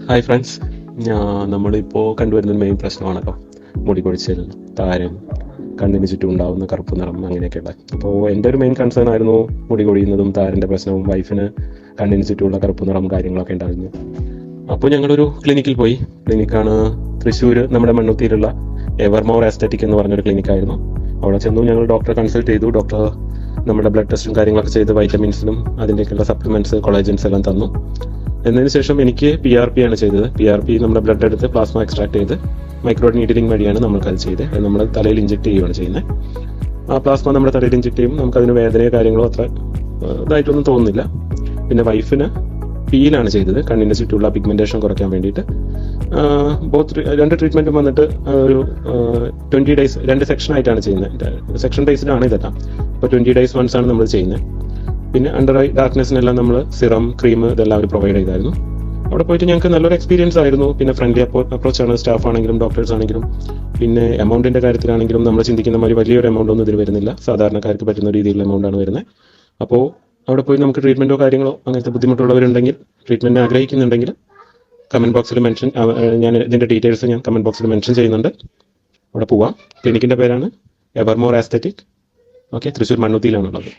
Hi friends, നമ്മളിപ്പോൾ കണ്ടുവരുന്ന main പ്രശ്നമാണല്ലോ മുടി കൊഴിച്ചിൽ, താരൻ, കണ്ണിന് ചുറ്റും ഉണ്ടാകുന്ന കറുപ്പ് നിറം അങ്ങനെയൊക്കെയുള്ള. അപ്പോൾ എൻ്റെ ഒരു മെയിൻ കൺസേൺ ആയിരുന്നു മുടി കൊഴിയുന്നതും താരൻ്റെ പ്രശ്നവും. വൈഫിന് കണ്ണിന് ചുറ്റുമുള്ള കറുപ്പ് നിറം കാര്യങ്ങളൊക്കെ ഉണ്ടായിരുന്നു. അപ്പോൾ ഞങ്ങളൊരു ക്ലിനിക്കിൽ പോയി. ക്ലിനിക്കാണ് തൃശ്ശൂർ നമ്മുടെ മണ്ണുത്തിയിലുള്ള എവർമോർ ആസ്തെറ്റിക് എന്ന് പറഞ്ഞൊരു ക്ലിനിക്കായിരുന്നു. അവിടെ ചെന്നു ഞങ്ങൾ ഡോക്ടറെ കൺസൾട്ട് ചെയ്തു. ഡോക്ടർ നമ്മുടെ ബ്ലഡ് ടെസ്റ്റും കാര്യങ്ങളൊക്കെ ചെയ്ത് വൈറ്റമിൻസിനും അതിൻ്റെയൊക്കെയുള്ള സപ്ലിമെൻറ്റ്സ്, കൊളേജൻസ് എല്ലാം തന്നു. എന്നതിന് ശേഷം എനിക്ക് PRP ആണ് ചെയ്തത്. PRP നമ്മുടെ ബ്ലഡ് എടുത്ത് പ്ലാസ്മ എക്സ്ട്രാക്ട് ചെയ്ത് മൈക്രോ നീഡിലിംഗ് വഴിയാണ് നമ്മൾക്കത് ചെയ്തത്. അത് നമ്മൾ തലയിൽ ഇഞ്ചെക്ട് ചെയ്യുകയാണ് ചെയ്യുന്നത്. ആ പ്ലാസ്മ നമ്മുടെ തലയിൽ ഇഞ്ചെക്ട് ചെയ്യും. നമുക്കതിന് വേദനയോ കാര്യങ്ങളോ അത്ര ഇതായിട്ടൊന്നും തോന്നുന്നില്ല. പിന്നെ വൈഫിന് പീലാണ് ചെയ്തത്, കണ്ണിൻ്റെ ചുറ്റുള്ള പിഗ്മെൻറ്റേഷൻ കുറയ്ക്കാൻ വേണ്ടിയിട്ട്. രണ്ട് ട്രീറ്റ്മെൻറ്റും വന്നിട്ട് ഒരു 20 ഡേയ്സ് 2 സെക്ഷനായിട്ടാണ് ചെയ്യുന്നത്. സെക്ഷൻ ബേസ്ഡാണ് ഇതെല്ലാം. അപ്പോൾ 20 ഡേയ്സ് വൺസ് ആണ് നമ്മൾ ചെയ്യുന്നത്. പിന്നെ അണ്ടർ ഐ ഡാർക്ക്നെസ്സിനെല്ലാം നമ്മൾ സിറം, ക്രീം ഇതെല്ലാം അവർ പ്രൊവൈഡ് ചെയ്തായിരുന്നു. അവിടെ പോയിട്ട് ഞങ്ങൾക്ക് നല്ലൊരു എക്സ്പീരിയൻസ് ആയിരുന്നു. പിന്നെ ഫ്രണ്ട്ലി അപ്രോച്ചാണ് സ്റ്റാഫ് ആണെങ്കിലും ഡോക്ടേഴ്സ് ആണെങ്കിലും. പിന്നെ എമൗണ്ടിൻ്റെ കാര്യത്തിലാണെങ്കിലും നമ്മൾ ചിന്തിക്കുന്ന മാതിരി വലിയൊരു എമൗണ്ട് ഒന്നും ഇതിന് വരുന്നില്ല. സാധാരണക്കാർക്ക് പറ്റുന്ന രീതിയിലുള്ള എമൗണ്ടാണ് വരുന്നത്. അപ്പോൾ അവിടെ പോയി നമുക്ക് ട്രീറ്റ്മെൻറ്റോ കാര്യങ്ങളോ അങ്ങനത്തെ ബുദ്ധിമുട്ടുള്ളവരുണ്ടെങ്കിൽ, ട്രീറ്റ്മെൻറ്റ് ആഗ്രഹിക്കുന്നുണ്ടെങ്കിൽ കമൻറ്റ് ബോക്സിൽ ഞാൻ ഇതിൻ്റെ ഡീറ്റെയിൽസ് ഞാൻ കമൻറ്റ് ബോക്സിൽ മെൻഷൻ ചെയ്യുന്നുണ്ട്. അവിടെ പോവാം. ക്ലിനിക്കിൻ്റെ പേരാണ് എവർമോർ ആസ്തെറ്റിക്. ഓക്കെ, തൃശ്ശൂർ മണ്ണുത്തിയിലാണുള്ളത്.